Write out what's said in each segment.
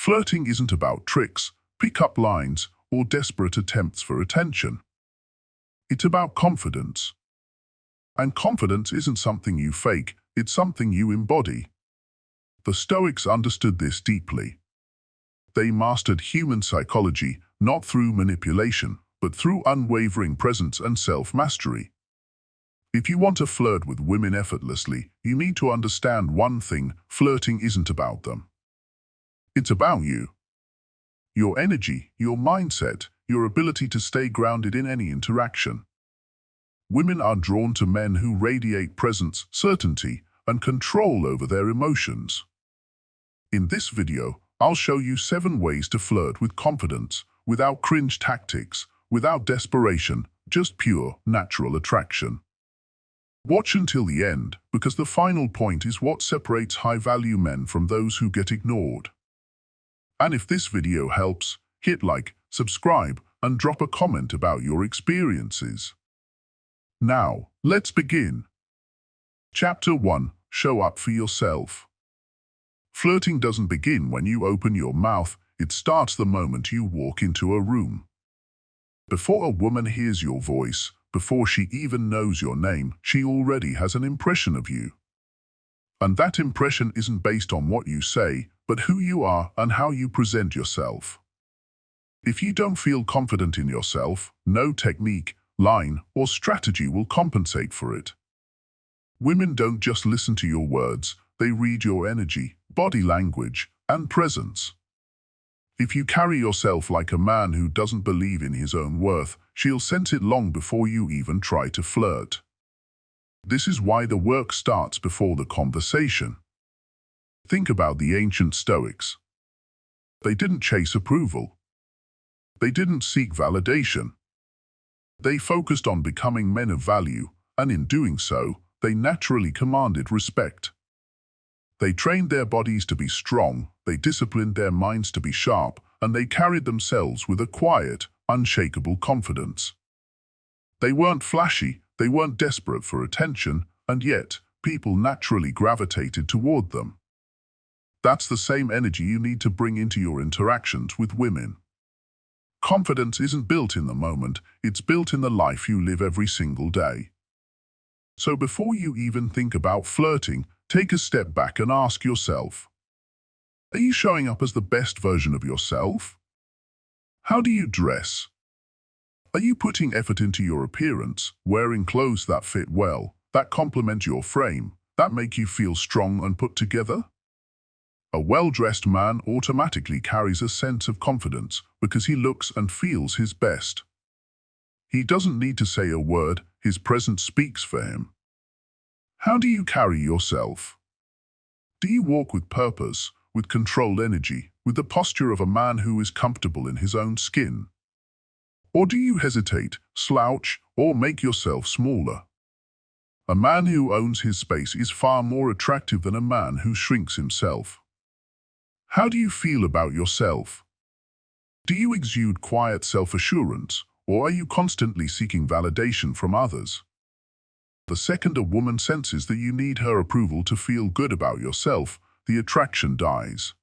Flirting isn't about tricks, pick-up lines, or desperate attempts for attention. It's about confidence. And confidence isn't something you fake, it's something you embody. The Stoics understood this deeply. They mastered human psychology, not through manipulation, but through unwavering presence and self-mastery. If you want to flirt with women effortlessly, you need to understand one thing: flirting isn't about them. It's about you. Your energy, your mindset, your ability to stay grounded in any interaction. Women are drawn to men who radiate presence, certainty, and control over their emotions. In this video, I'll show you 7 ways to flirt with confidence, without cringe tactics, without desperation, just pure, natural attraction. Watch until the end, because the final point is what separates high-value men from those who get ignored. And if this video helps, hit like, subscribe, and drop a comment about your experiences. Now, let's begin. Chapter 1. Show up for yourself. Flirting doesn't begin when you open your mouth, it starts the moment you walk into a room. Before a woman hears your voice, before she even knows your name, she already has an impression of you. And that impression isn't based on what you say, but who you are and how you present yourself. If you don't feel confident in yourself, no technique, line, or strategy will compensate for it. Women don't just listen to your words, they read your energy, body language, and presence. If you carry yourself like a man who doesn't believe in his own worth, she'll sense it long before you even try to flirt. This is why the work starts before the conversation. Think about the ancient Stoics. They didn't chase approval. They didn't seek validation. They focused on becoming men of value, and in doing so, they naturally commanded respect. They trained their bodies to be strong, they disciplined their minds to be sharp, and they carried themselves with a quiet, unshakable confidence. They weren't flashy, they weren't desperate for attention, and yet, people naturally gravitated toward them. That's the same energy you need to bring into your interactions with women. Confidence isn't built in the moment, it's built in the life you live every single day. So before you even think about flirting, take a step back and ask yourself, are you showing up as the best version of yourself? How do you dress? Are you putting effort into your appearance, wearing clothes that fit well, that complement your frame, that make you feel strong and put together? A well-dressed man automatically carries a sense of confidence because he looks and feels his best. He doesn't need to say a word, his presence speaks for him. How do you carry yourself? Do you walk with purpose, with controlled energy, with the posture of a man who is comfortable in his own skin? Or do you hesitate, slouch, or make yourself smaller? A man who owns his space is far more attractive than a man who shrinks himself. How do you feel about yourself? Do you exude quiet self-assurance, or are you constantly seeking validation from others? The second a woman senses that you need her approval to feel good about yourself, the attraction dies.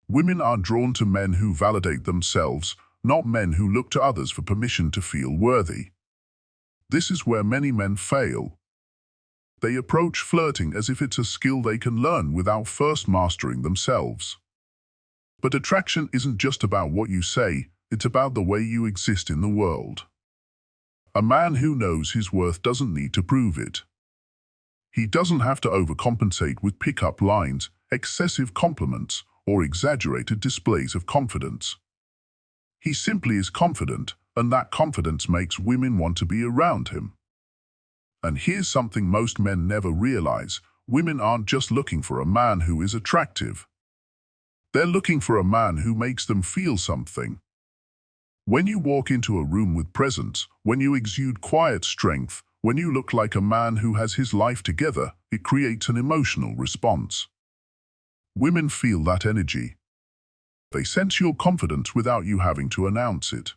Women are drawn to men who validate themselves, not men who look to others for permission to feel worthy. This is where many men fail. They approach flirting as if it's a skill they can learn without first mastering themselves. But attraction isn't just about what you say, it's about the way you exist in the world. A man who knows his worth doesn't need to prove it. He doesn't have to overcompensate with pick-up lines, excessive compliments, or exaggerated displays of confidence. He simply is confident, and that confidence makes women want to be around him. And here's something most men never realize: women aren't just looking for a man who is attractive. They're looking for a man who makes them feel something. When you walk into a room with presence, when you exude quiet strength, when you look like a man who has his life together, it creates an emotional response. Women feel that energy. They sense your confidence without you having to announce it.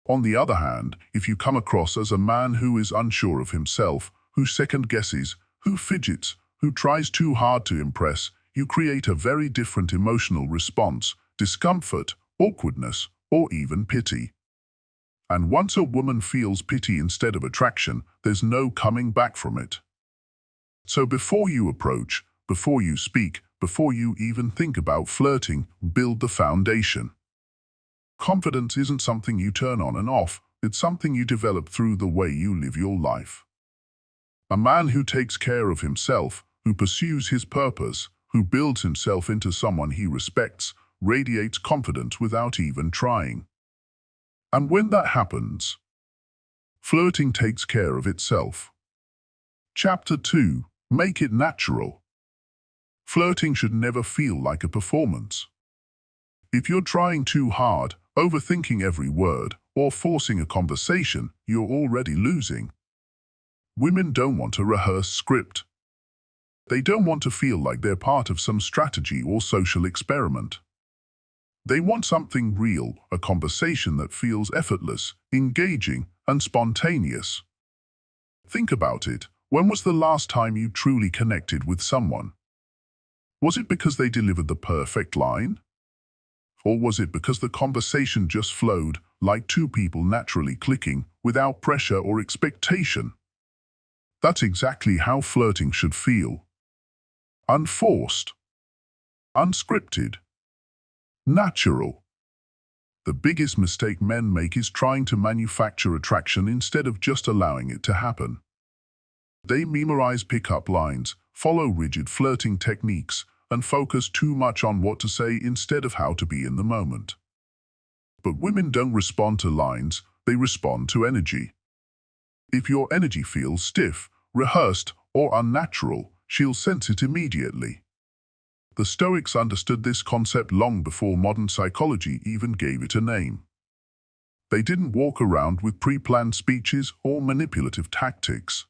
On the other hand, if you come across as a man who is unsure of himself, who second-guesses, who fidgets, who tries too hard to impress, you create a very different emotional response: discomfort, awkwardness, or even pity. And once a woman feels pity instead of attraction, there's no coming back from it. So before you approach, before you speak, before you even think about flirting, build the foundation. Confidence isn't something you turn on and off, it's something you develop through the way you live your life. A man who takes care of himself, who pursues his purpose, who builds himself into someone he respects, radiates confidence without even trying. And when that happens, flirting takes care of itself. Chapter 2. Make it natural. Flirting should never feel like a performance. If you're trying too hard, overthinking every word, or forcing a conversation, you're already losing. Women don't want a rehearsed script. They don't want to feel like they're part of some strategy or social experiment. They want something real, a conversation that feels effortless, engaging, and spontaneous. Think about it. When was the last time you truly connected with someone? Was it because they delivered the perfect line? Or was it because the conversation just flowed, like two people naturally clicking, without pressure or expectation? That's exactly how flirting should feel. Unforced. Unscripted. Natural. The biggest mistake men make is trying to manufacture attraction instead of just allowing it to happen. They memorize pickup lines, follow rigid flirting techniques, and focus too much on what to say instead of how to be in the moment. But women don't respond to lines, they respond to energy. If your energy feels stiff, rehearsed, or unnatural, she'll sense it immediately. The Stoics understood this concept long before modern psychology even gave it a name. They didn't walk around with pre-planned speeches or manipulative tactics.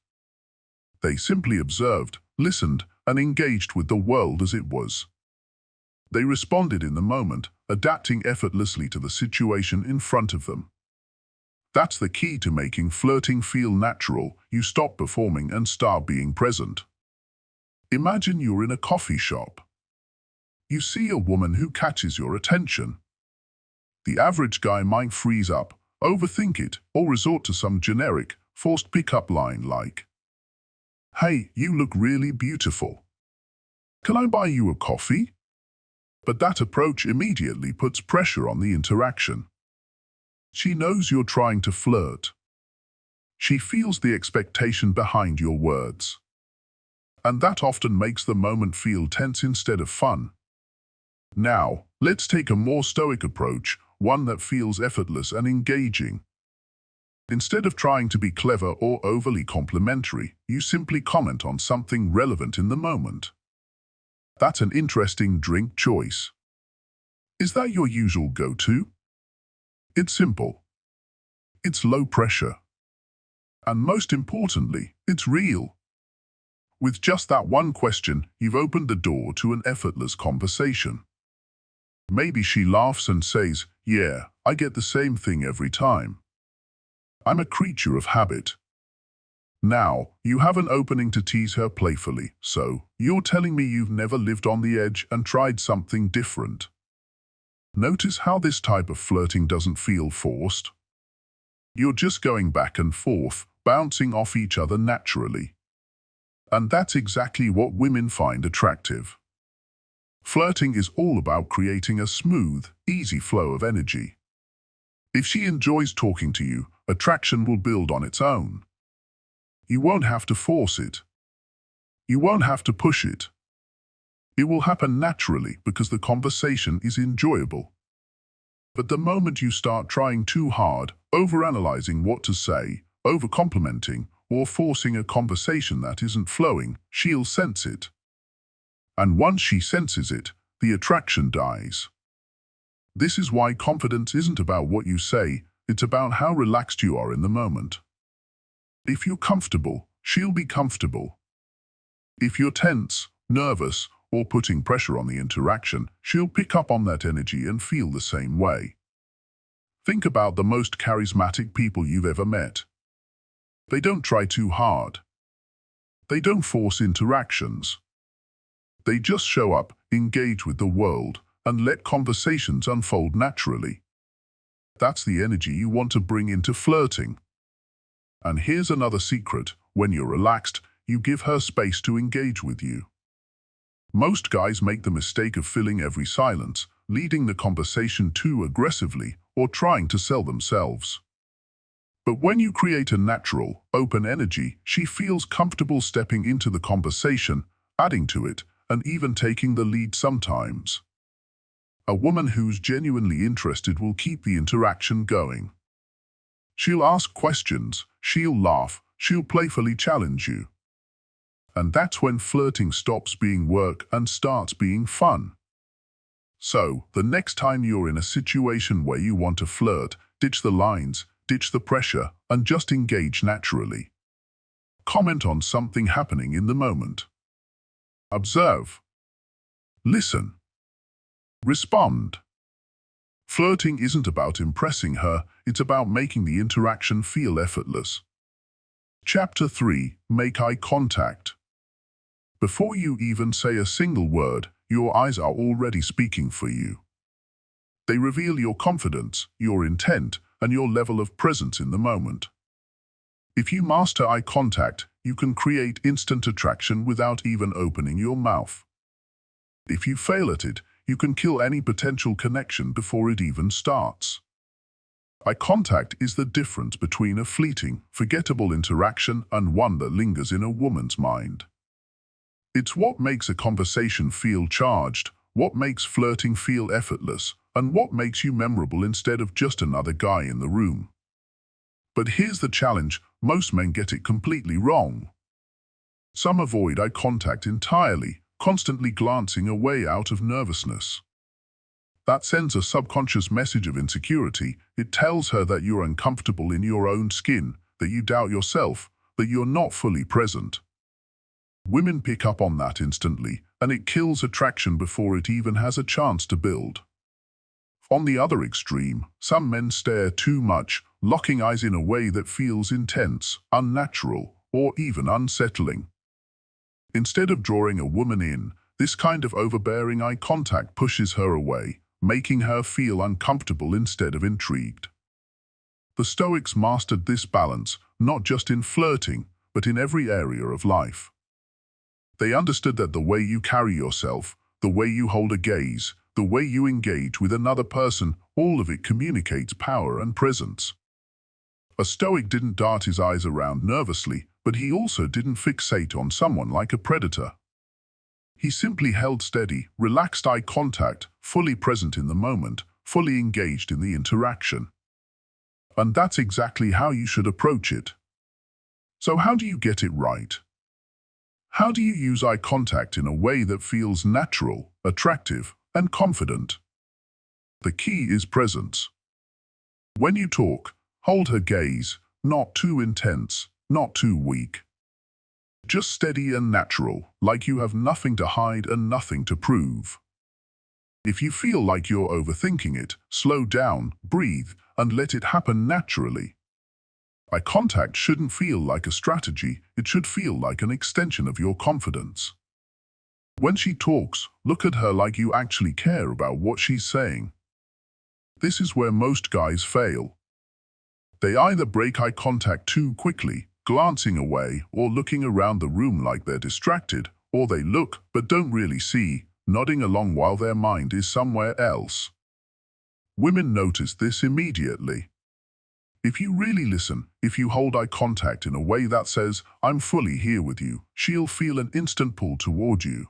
They simply observed, listened, and engaged with the world as it was. They responded in the moment, adapting effortlessly to the situation in front of them. That's the key to making flirting feel natural. You stop performing and start being present. Imagine you're in a coffee shop. You see a woman who catches your attention. The average guy might freeze up, overthink it, or resort to some generic, forced pickup line like, "Hey, you look really beautiful. Can I buy you a coffee?" But that approach immediately puts pressure on the interaction. She knows you're trying to flirt. She feels the expectation behind your words. And that often makes the moment feel tense instead of fun. Now, let's take a more stoic approach, one that feels effortless and engaging. Instead of trying to be clever or overly complimentary, you simply comment on something relevant in the moment. That's an interesting drink choice. Is that your usual go-to? It's simple. It's low pressure. And most importantly, it's real. With just that one question, you've opened the door to an effortless conversation. Maybe she laughs and says, "Yeah, I get the same thing every time. I'm a creature of habit." Now, you have an opening to tease her playfully, so you're telling me you've never lived on the edge and tried something different. Notice how this type of flirting doesn't feel forced. You're just going back and forth, bouncing off each other naturally. And that's exactly what women find attractive. Flirting is all about creating a smooth, easy flow of energy. If she enjoys talking to you, attraction will build on its own. You won't have to force it. You won't have to push it. It will happen naturally because the conversation is enjoyable. But the moment you start trying too hard, overanalyzing what to say, over-complimenting, or forcing a conversation that isn't flowing, she'll sense it. And once she senses it, the attraction dies. This is why confidence isn't about what you say, it's about how relaxed you are in the moment. If you're comfortable, she'll be comfortable. If you're tense, nervous, or putting pressure on the interaction, she'll pick up on that energy and feel the same way. Think about the most charismatic people you've ever met. They don't try too hard. They don't force interactions. They just show up, engage with the world, and let conversations unfold naturally. That's the energy you want to bring into flirting. And here's another secret: when you're relaxed, you give her space to engage with you. Most guys make the mistake of filling every silence, leading the conversation too aggressively, or trying to sell themselves. But when you create a natural, open energy, she feels comfortable stepping into the conversation, adding to it, and even taking the lead sometimes. A woman who's genuinely interested will keep the interaction going. She'll ask questions, she'll laugh, she'll playfully challenge you. And that's when flirting stops being work and starts being fun. So, the next time you're in a situation where you want to flirt, ditch the lines, ditch the pressure, and just engage naturally. Comment on something happening in the moment. Observe. Listen. Respond. Flirting isn't about impressing her, it's about making the interaction feel effortless. Chapter 3. Make eye contact. Before you even say a single word, your eyes are already speaking for you. They reveal your confidence, your intent, and your level of presence in the moment. If you master eye contact, you can create instant attraction without even opening your mouth. If you fail at it, you can kill any potential connection before it even starts. Eye contact is the difference between a fleeting, forgettable interaction and one that lingers in a woman's mind. It's what makes a conversation feel charged, what makes flirting feel effortless, and what makes you memorable instead of just another guy in the room. But here's the challenge: most men get it completely wrong. Some avoid eye contact entirely, constantly glancing away out of nervousness. That sends a subconscious message of insecurity. It tells her that you're uncomfortable in your own skin, that you doubt yourself, that you're not fully present. Women pick up on that instantly, and it kills attraction before it even has a chance to build. On the other extreme, some men stare too much, locking eyes in a way that feels intense, unnatural, or even unsettling. Instead of drawing a woman in, this kind of overbearing eye contact pushes her away, making her feel uncomfortable instead of intrigued. The Stoics mastered this balance, not just in flirting, but in every area of life. They understood that the way you carry yourself, the way you hold a gaze, the way you engage with another person, all of it communicates power and presence. A Stoic didn't dart his eyes around nervously, but he also didn't fixate on someone like a predator. He simply held steady, relaxed eye contact, fully present in the moment, fully engaged in the interaction. And that's exactly how you should approach it. So how do you get it right? How do you use eye contact in a way that feels natural, attractive, and confident? The key is presence. When you talk, hold her gaze, not too intense, not too weak. Just steady and natural, like you have nothing to hide and nothing to prove. If you feel like you're overthinking it, slow down, breathe, and let it happen naturally. Eye contact shouldn't feel like a strategy, it should feel like an extension of your confidence. When she talks, look at her like you actually care about what she's saying. This is where most guys fail. They either break eye contact too quickly, glancing away or looking around the room like they're distracted, or they look but don't really see, nodding along while their mind is somewhere else. Women notice this immediately. If you really listen, if you hold eye contact in a way that says, "I'm fully here with you," she'll feel an instant pull toward you.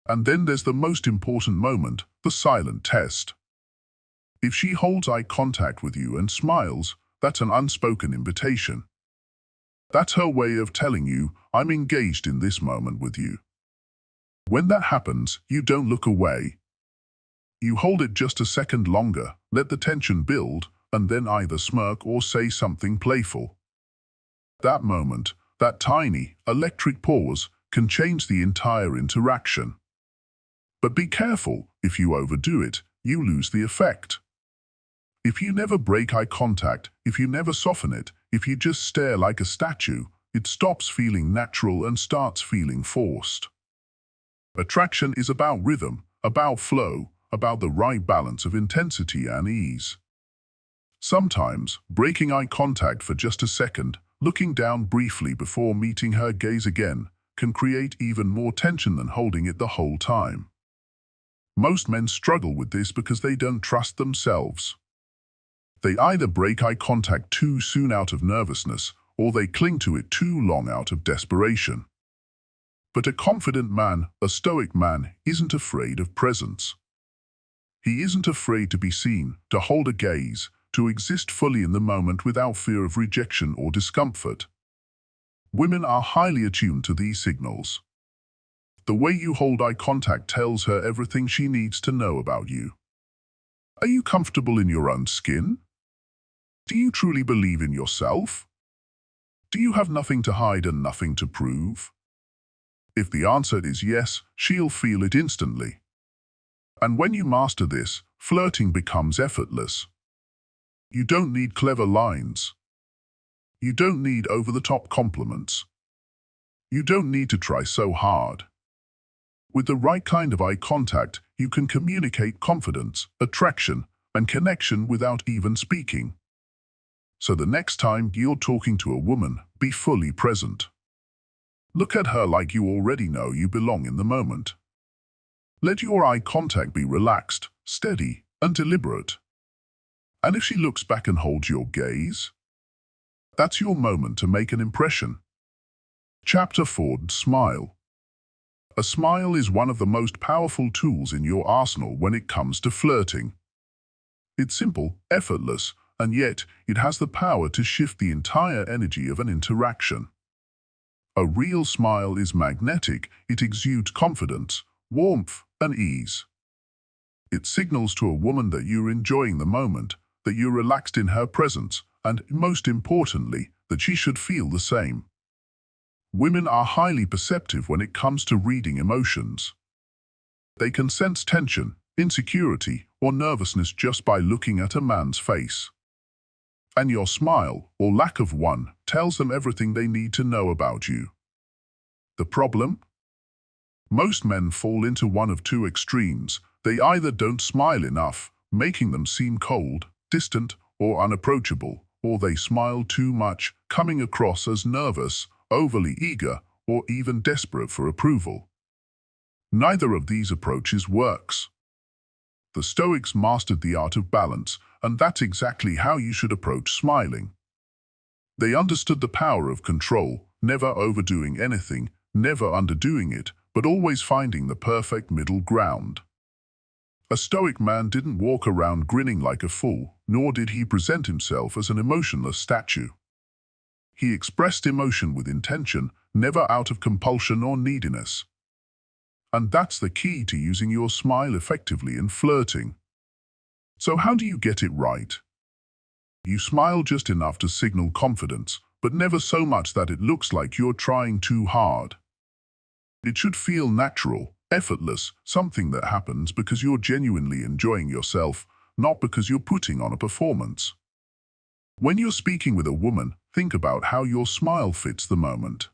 And then there's the most important moment, the silent test. If she holds eye contact with you and smiles, that's an unspoken invitation. That's her way of telling you, "I'm engaged in this moment with you." When that happens, you don't look away. You hold it just a second longer, let the tension build, and then either smirk or say something playful. That moment, that tiny, electric pause, can change the entire interaction. But be careful, if you overdo it, you lose the effect. If you never break eye contact, if you never soften it, if you just stare like a statue, it stops feeling natural and starts feeling forced. Attraction is about rhythm, about flow, about the right balance of intensity and ease. Sometimes, breaking eye contact for just a second, looking down briefly before meeting her gaze again, can create even more tension than holding it the whole time. Most men struggle with this because they don't trust themselves. They either break eye contact too soon out of nervousness, or they cling to it too long out of desperation. But a confident man, a Stoic man, isn't afraid of presence. He isn't afraid to be seen, to hold a gaze, to exist fully in the moment without fear of rejection or discomfort. Women are highly attuned to these signals. The way you hold eye contact tells her everything she needs to know about you. Are you comfortable in your own skin? Do you truly believe in yourself? Do you have nothing to hide and nothing to prove? If the answer is yes, she'll feel it instantly. And when you master this, flirting becomes effortless. You don't need clever lines. You don't need over-the-top compliments. You don't need to try so hard. With the right kind of eye contact, you can communicate confidence, attraction, and connection without even speaking. So the next time you're talking to a woman, be fully present. Look at her like you already know you belong in the moment. Let your eye contact be relaxed, steady, and deliberate. And if she looks back and holds your gaze, that's your moment to make an impression. Chapter 4. Smile. A smile is one of the most powerful tools in your arsenal when it comes to flirting. It's simple, effortless, and yet it has the power to shift the entire energy of an interaction. A real smile is magnetic. It exudes confidence, warmth, and ease. It signals to a woman that you're enjoying the moment, that you're relaxed in her presence, and, most importantly, that she should feel the same. Women are highly perceptive when it comes to reading emotions. They can sense tension, insecurity, or nervousness just by looking at a man's face. And your smile, or lack of one, tells them everything they need to know about you. The problem? Most men fall into one of two extremes. They either don't smile enough, making them seem cold, distant, or unapproachable, or they smile too much, coming across as nervous, overly eager, or even desperate for approval. Neither of these approaches works. The Stoics mastered the art of balance, and that's exactly how you should approach smiling. They understood the power of control, never overdoing anything, never underdoing it, but always finding the perfect middle ground. A Stoic man didn't walk around grinning like a fool, nor did he present himself as an emotionless statue. He expressed emotion with intention, never out of compulsion or neediness. And that's the key to using your smile effectively in flirting. So how do you get it right? You smile just enough to signal confidence, but never so much that it looks like you're trying too hard. It should feel natural, effortless, something that happens because you're genuinely enjoying yourself, not because you're putting on a performance. When you're speaking with a woman, think about how your smile fits the moment.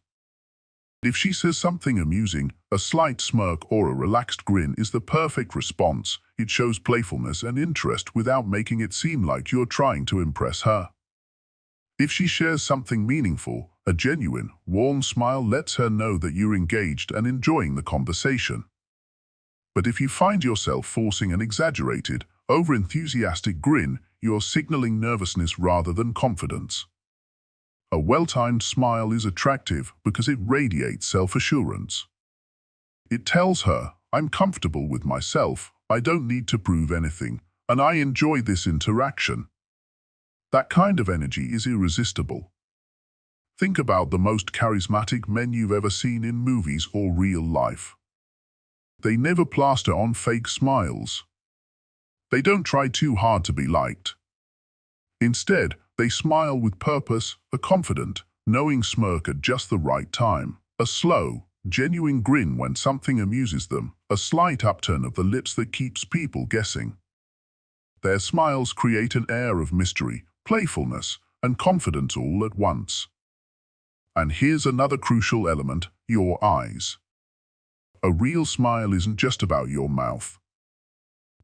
If she says something amusing, a slight smirk or a relaxed grin is the perfect response. It shows playfulness and interest without making it seem like you're trying to impress her. If she shares something meaningful, a genuine, warm smile lets her know that you're engaged and enjoying the conversation. But if you find yourself forcing an exaggerated, over-enthusiastic grin, you're signaling nervousness rather than confidence. A well-timed smile is attractive because it radiates self-assurance. It tells her, I'm comfortable with myself, I don't need to prove anything, and I enjoy this interaction. That kind of energy is irresistible. Think about the most charismatic men you've ever seen in movies or real life. They never plaster on fake smiles. They don't try too hard to be liked. Instead, they smile with purpose, a confident, knowing smirk at just the right time, a slow, genuine grin when something amuses them, a slight upturn of the lips that keeps people guessing. Their smiles create an air of mystery, playfulness, and confidence all at once. And here's another crucial element, your eyes. A real smile isn't just about your mouth.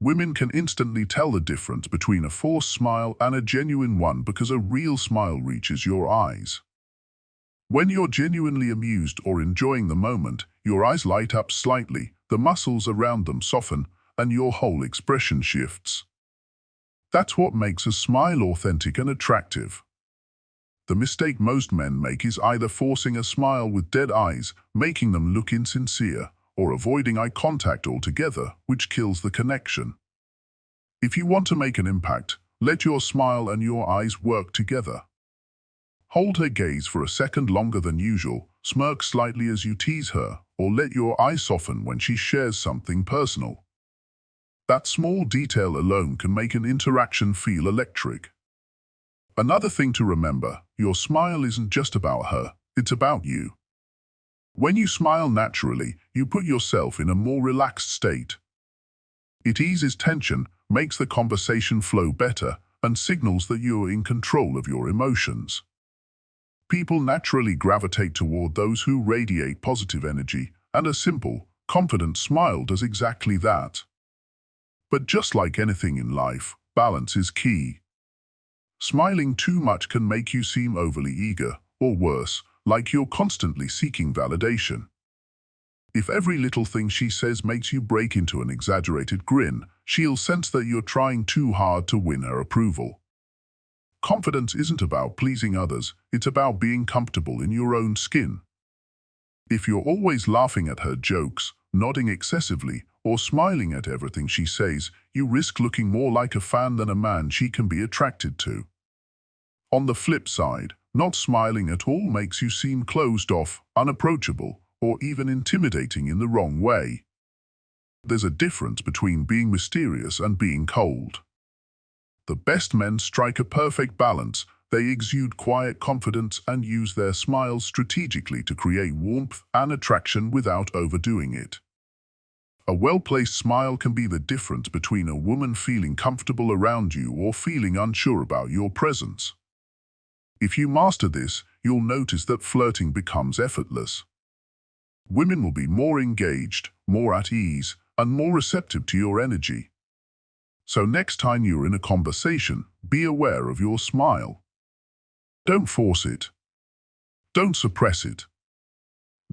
Women can instantly tell the difference between a forced smile and a genuine one because a real smile reaches your eyes. When you're genuinely amused or enjoying the moment, your eyes light up slightly, the muscles around them soften, and your whole expression shifts. That's what makes a smile authentic and attractive. The mistake most men make is either forcing a smile with dead eyes, making them look insincere, or avoiding eye contact altogether, which kills the connection. If you want to make an impact, let your smile and your eyes work together. Hold her gaze for a second longer than usual, smirk slightly as you tease her, or let your eyes soften when she shares something personal. That small detail alone can make an interaction feel electric. Another thing to remember, your smile isn't just about her, it's about you. When you smile naturally, you put yourself in a more relaxed state. It eases tension, makes the conversation flow better, and signals that you're in control of your emotions. People naturally gravitate toward those who radiate positive energy, and a simple, confident smile does exactly that. But just like anything in life, balance is key. Smiling too much can make you seem overly eager, or worse, like you're constantly seeking validation. If every little thing she says makes you break into an exaggerated grin, she'll sense that you're trying too hard to win her approval. Confidence isn't about pleasing others, it's about being comfortable in your own skin. If you're always laughing at her jokes, nodding excessively, or smiling at everything she says, you risk looking more like a fan than a man she can be attracted to. On the flip side, not smiling at all makes you seem closed off, unapproachable, or even intimidating in the wrong way. There's a difference between being mysterious and being cold. The best men strike a perfect balance. They exude quiet confidence and use their smiles strategically to create warmth and attraction without overdoing it. A well-placed smile can be the difference between a woman feeling comfortable around you or feeling unsure about your presence. If you master this, you'll notice that flirting becomes effortless. Women will be more engaged, more at ease, and more receptive to your energy. So next time you're in a conversation, be aware of your smile. Don't force it. Don't suppress it.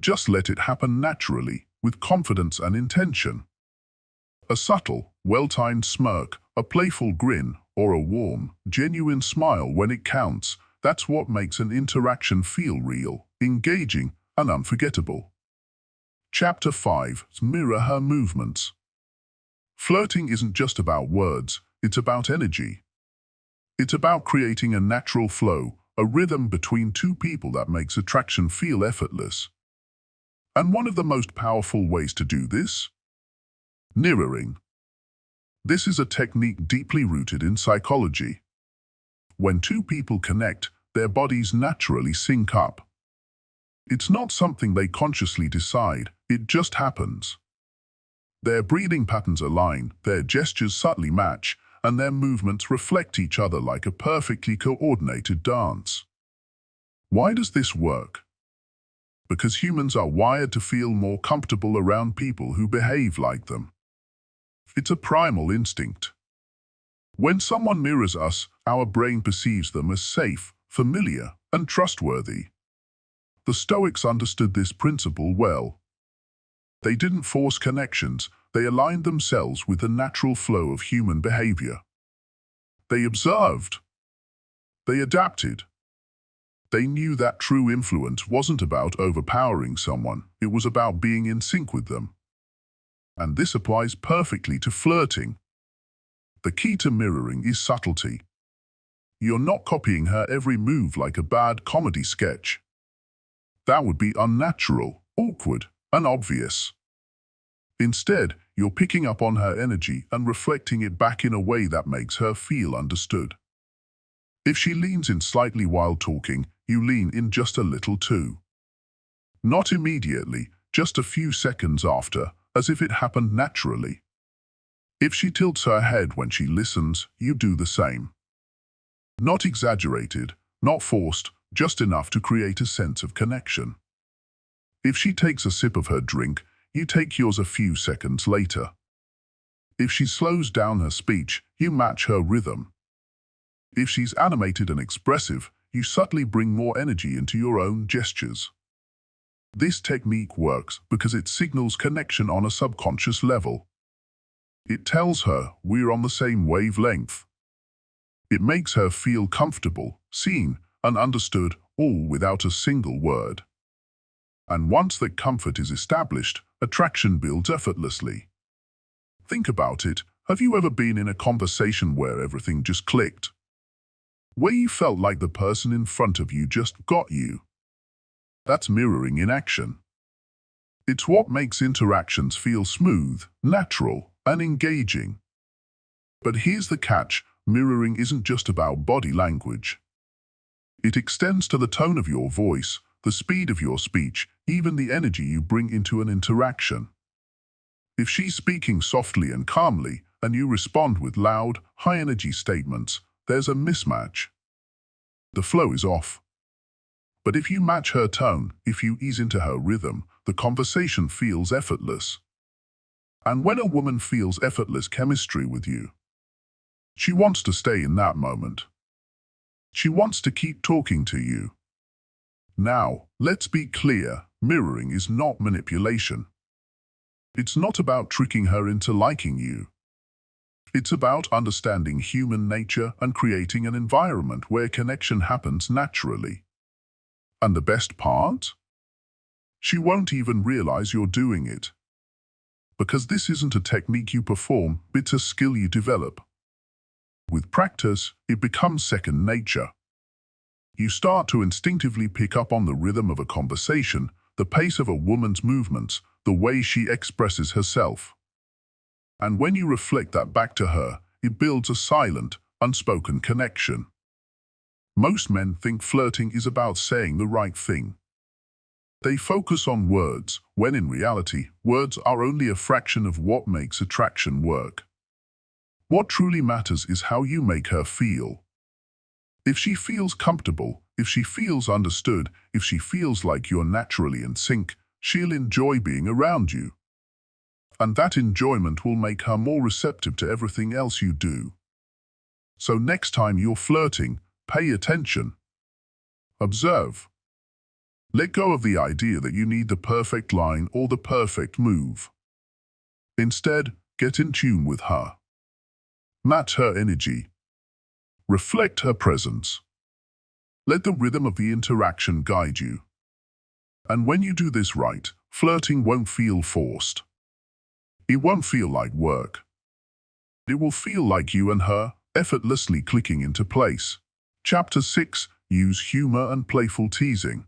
Just let it happen naturally, with confidence and intention. A subtle, well-timed smirk, a playful grin, or a warm, genuine smile when it counts, that's what makes an interaction feel real, engaging, and unforgettable. Chapter 5. Mirror her movements. Flirting isn't just about words, it's about energy. It's about creating a natural flow, a rhythm between two people that makes attraction feel effortless. And one of the most powerful ways to do this? Mirroring. This is a technique deeply rooted in psychology. When two people connect, their bodies naturally sync up. It's not something they consciously decide, it just happens. Their breathing patterns align, their gestures subtly match, and their movements reflect each other like a perfectly coordinated dance. Why does this work? Because humans are wired to feel more comfortable around people who behave like them. It's a primal instinct. When someone mirrors us, our brain perceives them as safe, familiar, and trustworthy. The Stoics understood this principle well. They didn't force connections, they aligned themselves with the natural flow of human behavior. They observed. They adapted. They knew that true influence wasn't about overpowering someone, it was about being in sync with them. And this applies perfectly to flirting. The key to mirroring is subtlety. You're not copying her every move like a bad comedy sketch. That would be unnatural, awkward, and obvious. Instead, you're picking up on her energy and reflecting it back in a way that makes her feel understood. If she leans in slightly while talking, you lean in just a little too. Not immediately, just a few seconds after, as if it happened naturally. If she tilts her head when she listens, you do the same. Not exaggerated, not forced, just enough to create a sense of connection. If she takes a sip of her drink, you take yours a few seconds later. If she slows down her speech, you match her rhythm. If she's animated and expressive, you subtly bring more energy into your own gestures. This technique works because it signals connection on a subconscious level. It tells her we're on the same wavelength. It makes her feel comfortable, seen, and understood, all without a single word. And once that comfort is established, attraction builds effortlessly. Think about it. Have you ever been in a conversation where everything just clicked? Where you felt like the person in front of you just got you? That's mirroring in action. It's what makes interactions feel smooth, natural, and engaging. But here's the catch: mirroring isn't just about body language. It extends to the tone of your voice, the speed of your speech, even the energy you bring into an interaction. If she's speaking softly and calmly, and you respond with loud, high-energy statements, there's a mismatch. The flow is off. But if you match her tone, if you ease into her rhythm, the conversation feels effortless. And when a woman feels effortless chemistry with you, she wants to stay in that moment. She wants to keep talking to you. Now, let's be clear, mirroring is not manipulation. It's not about tricking her into liking you. It's about understanding human nature and creating an environment where connection happens naturally. And the best part? She won't even realize you're doing it. Because this isn't a technique you perform, it's a skill you develop. With practice, it becomes second nature. You start to instinctively pick up on the rhythm of a conversation, the pace of a woman's movements, the way she expresses herself. And when you reflect that back to her, it builds a silent, unspoken connection. Most men think flirting is about saying the right thing. They focus on words, when in reality, words are only a fraction of what makes attraction work. What truly matters is how you make her feel. If she feels comfortable, if she feels understood, if she feels like you're naturally in sync, she'll enjoy being around you. And that enjoyment will make her more receptive to everything else you do. So next time you're flirting, pay attention. Observe. Let go of the idea that you need the perfect line or the perfect move. Instead, get in tune with her. Match her energy. Reflect her presence. Let the rhythm of the interaction guide you. And when you do this right, flirting won't feel forced. It won't feel like work. It will feel like you and her, effortlessly clicking into place. Chapter 6. Use humor and playful teasing.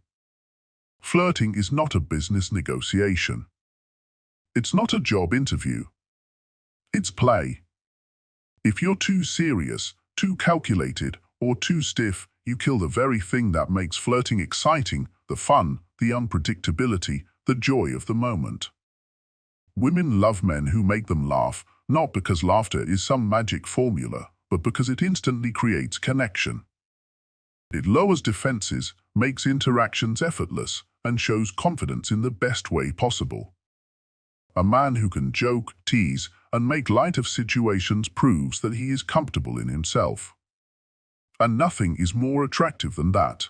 Flirting is not a business negotiation. It's not a job interview. It's play. If you're too serious, too calculated, or too stiff, you kill the very thing that makes flirting exciting, the fun, the unpredictability, the joy of the moment. Women love men who make them laugh, not because laughter is some magic formula, but because it instantly creates connection. It lowers defenses, makes interactions effortless, and shows confidence in the best way possible. A man who can joke, tease, and make light of situations proves that he is comfortable in himself. And nothing is more attractive than that.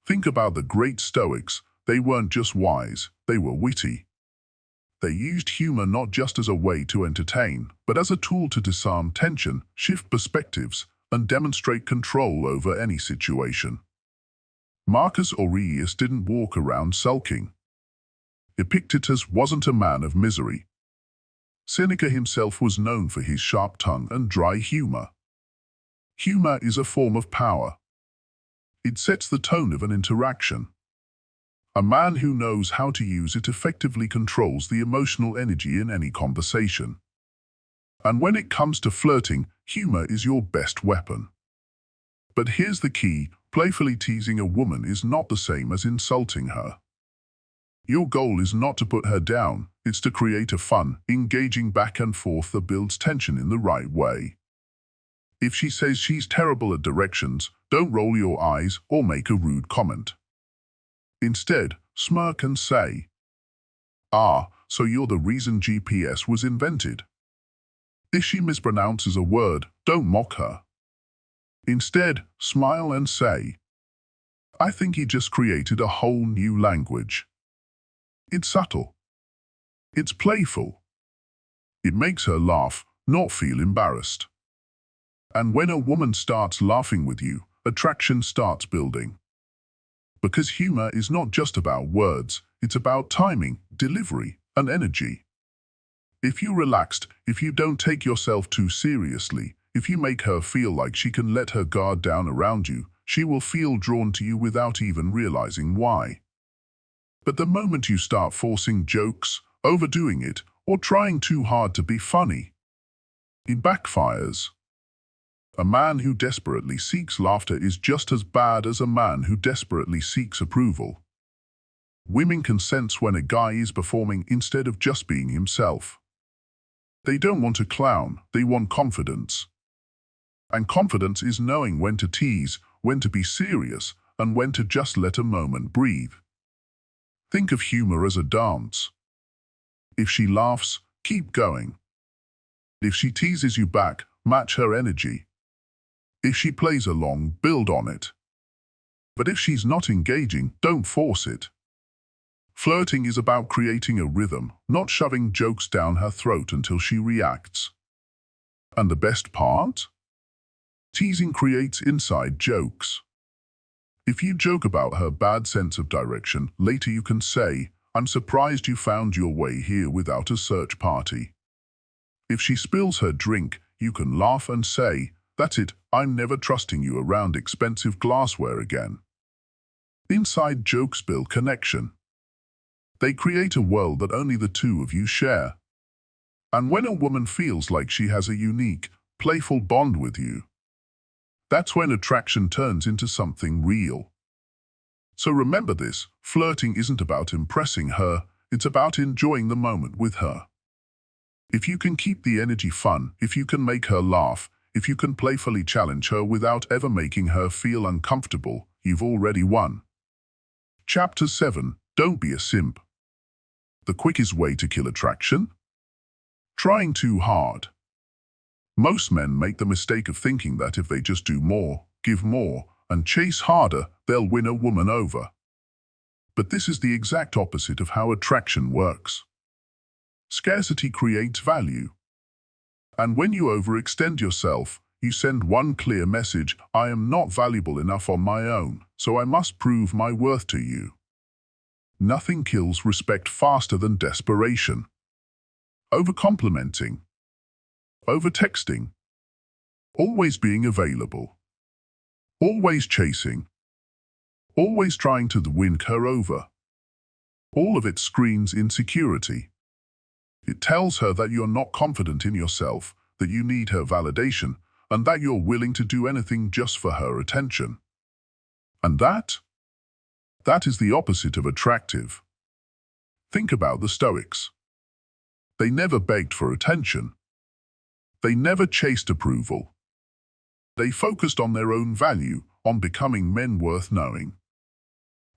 Think about the great Stoics. They weren't just wise, they were witty. They used humor not just as a way to entertain, but as a tool to disarm tension, shift perspectives, and demonstrate control over any situation. Marcus Aurelius didn't walk around sulking. Epictetus wasn't a man of misery. Seneca himself was known for his sharp tongue and dry humor. Humor is a form of power. It sets the tone of an interaction. A man who knows how to use it effectively controls the emotional energy in any conversation. And when it comes to flirting, humor is your best weapon. But here's the key: playfully teasing a woman is not the same as insulting her. Your goal is not to put her down, it's to create a fun, engaging back and forth that builds tension in the right way. If she says she's terrible at directions, don't roll your eyes or make a rude comment. Instead, smirk and say, "Ah, so you're the reason GPS was invented. If she mispronounces a word, don't mock her. Instead, smile and say, I think he just created a whole new language. It's subtle. It's playful. It makes her laugh, not feel embarrassed. And when a woman starts laughing with you, attraction starts building. Because humor is not just about words, it's about timing, delivery, and energy. If you're relaxed, if you don't take yourself too seriously, if you make her feel like she can let her guard down around you, she will feel drawn to you without even realizing why. But the moment you start forcing jokes, overdoing it, or trying too hard to be funny, it backfires. A man who desperately seeks laughter is just as bad as a man who desperately seeks approval. Women can sense when a guy is performing instead of just being himself. They don't want a clown, they want confidence. And confidence is knowing when to tease, when to be serious, and when to just let a moment breathe. Think of humor as a dance. If she laughs, keep going. If she teases you back, match her energy. If she plays along, build on it. But if she's not engaging, don't force it. Flirting is about creating a rhythm, not shoving jokes down her throat until she reacts. And the best part? Teasing creates inside jokes. If you joke about her bad sense of direction, later you can say, I'm surprised you found your way here without a search party. If she spills her drink, you can laugh and say, that's it, I'm never trusting you around expensive glassware again. Inside jokes build connection. They create a world that only the two of you share. And when a woman feels like she has a unique, playful bond with you, that's when attraction turns into something real. So remember this, flirting isn't about impressing her, it's about enjoying the moment with her. If you can keep the energy fun, if you can make her laugh, if you can playfully challenge her without ever making her feel uncomfortable, you've already won. Chapter 7. Don't be a simp. The quickest way to kill attraction? Trying too hard. Most men make the mistake of thinking that if they just do more, give more, and chase harder, they'll win a woman over. But this is the exact opposite of how attraction works. Scarcity creates value. And when you overextend yourself, you send one clear message, I am not valuable enough on my own, so I must prove my worth to you. Nothing kills respect faster than desperation. Over-complimenting. Over-texting. Always being available. Always chasing. Always trying to win her over. All of it screams insecurity. It tells her that you're not confident in yourself, that you need her validation, and that you're willing to do anything just for her attention. And that is the opposite of attractive. Think about the Stoics. They never begged for attention. They never chased approval. They focused on their own value, on becoming men worth knowing.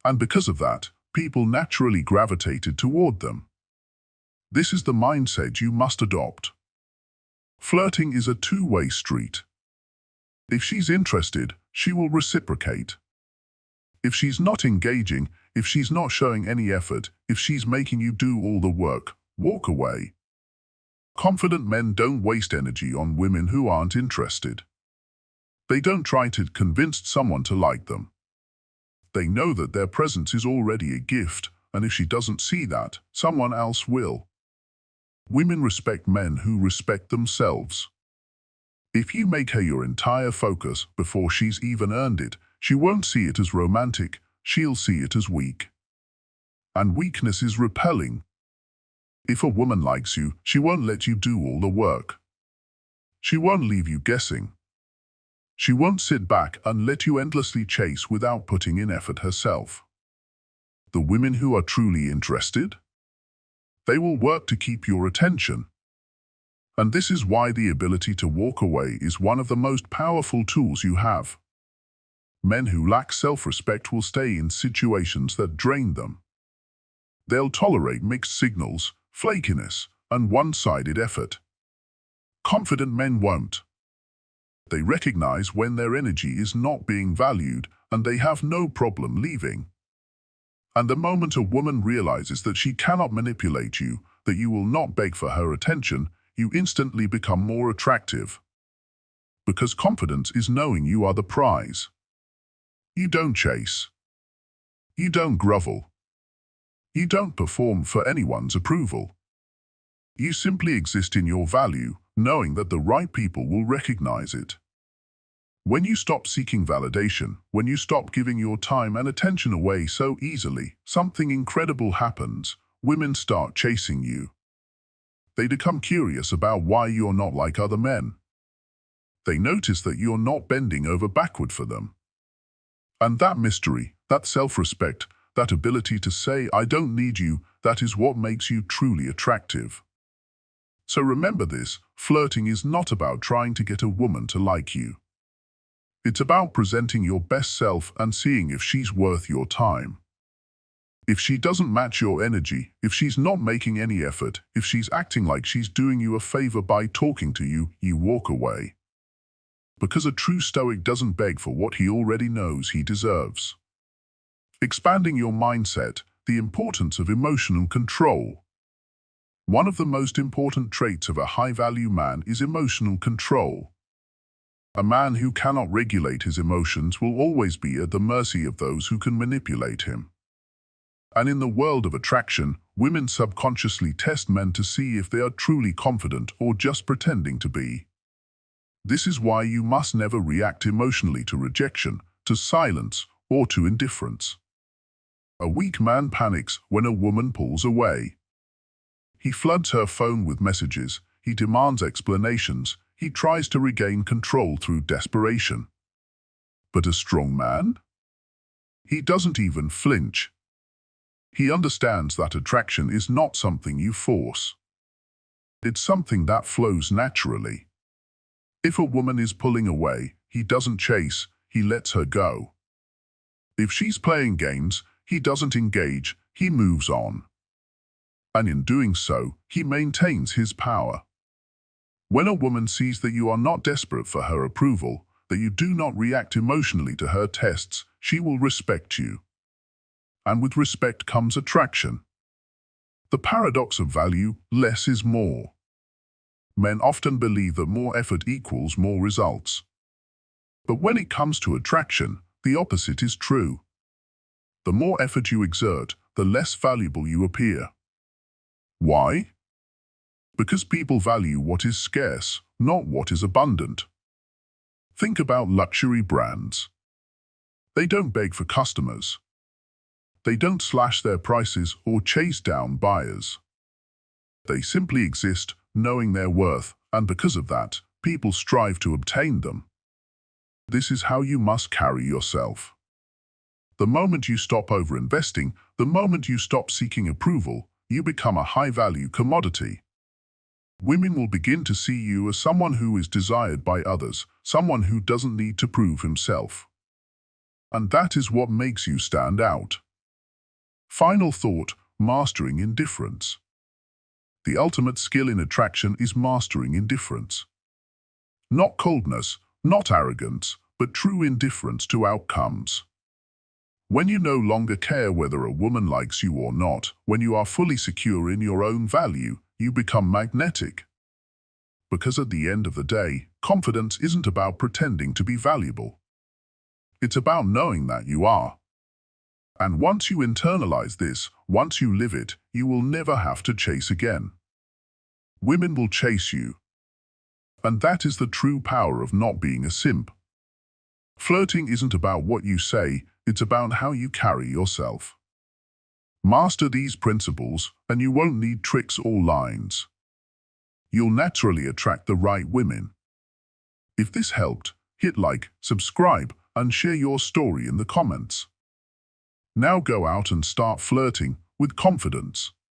And because of that, people naturally gravitated toward them. This is the mindset you must adopt. Flirting is a two-way street. If she's interested, she will reciprocate. If she's not engaging, if she's not showing any effort, if she's making you do all the work, walk away. Confident men don't waste energy on women who aren't interested. They don't try to convince someone to like them. They know that their presence is already a gift, and if she doesn't see that, someone else will. Women respect men who respect themselves. If you make her your entire focus before she's even earned it, she won't see it as romantic, she'll see it as weak. And weakness is repelling. If a woman likes you, she won't let you do all the work. She won't leave you guessing. She won't sit back and let you endlessly chase without putting in effort herself. The women who are truly interested? They will work to keep your attention. And this is why the ability to walk away is one of the most powerful tools you have. Men who lack self-respect will stay in situations that drain them. They'll tolerate mixed signals, flakiness, and one-sided effort. Confident men won't. They recognize when their energy is not being valued, and they have no problem leaving. And the moment a woman realizes that she cannot manipulate you, that you will not beg for her attention, you instantly become more attractive. Because confidence is knowing you are the prize. You don't chase. You don't grovel. You don't perform for anyone's approval. You simply exist in your value, knowing that the right people will recognize it. When you stop seeking validation, when you stop giving your time and attention away so easily, something incredible happens. Women start chasing you. They become curious about why you're not like other men. They notice that you're not bending over backward for them. And that mystery, that self-respect, that ability to say, "I don't need you," that is what makes you truly attractive. So remember this, flirting is not about trying to get a woman to like you. It's about presenting your best self and seeing if she's worth your time. If she doesn't match your energy, if she's not making any effort, if she's acting like she's doing you a favor by talking to you, you walk away. Because a true Stoic doesn't beg for what he already knows he deserves. Expanding your mindset, the importance of emotional control. One of the most important traits of a high-value man is emotional control. A man who cannot regulate his emotions will always be at the mercy of those who can manipulate him. And in the world of attraction, women subconsciously test men to see if they are truly confident or just pretending to be. This is why you must never react emotionally to rejection, to silence, or to indifference. A weak man panics when a woman pulls away. He floods her phone with messages, he demands explanations, he tries to regain control through desperation. But a strong man? He doesn't even flinch. He understands that attraction is not something you force. It's something that flows naturally. If a woman is pulling away, he doesn't chase, he lets her go. If she's playing games, he doesn't engage, he moves on. And in doing so, he maintains his power. When a woman sees that you are not desperate for her approval, that you do not react emotionally to her tests, she will respect you. And with respect comes attraction. The paradox of value, less is more. Men often believe that more effort equals more results. But when it comes to attraction, the opposite is true. The more effort you exert, the less valuable you appear. Why? Because people value what is scarce, not what is abundant. Think about luxury brands. They don't beg for customers. They don't slash their prices or chase down buyers. They simply exist, knowing their worth, and because of that, people strive to obtain them. This is how you must carry yourself. The moment you stop over-investing, the moment you stop seeking approval, you become a high-value commodity. Women will begin to see you as someone who is desired by others, someone who doesn't need to prove himself. And that is what makes you stand out. Final thought, mastering indifference. The ultimate skill in attraction is mastering indifference. Not coldness, not arrogance, but true indifference to outcomes. When you no longer care whether a woman likes you or not, when you are fully secure in your own value, you become magnetic. Because at the end of the day, confidence isn't about pretending to be valuable. It's about knowing that you are. And once you internalize this, once you live it, you will never have to chase again. Women will chase you. And that is the true power of not being a simp. Flirting isn't about what you say, it's about how you carry yourself. Master these principles, and you won't need tricks or lines. You'll naturally attract the right women. If this helped, hit like, subscribe, and share your story in the comments. Now go out and start flirting with confidence.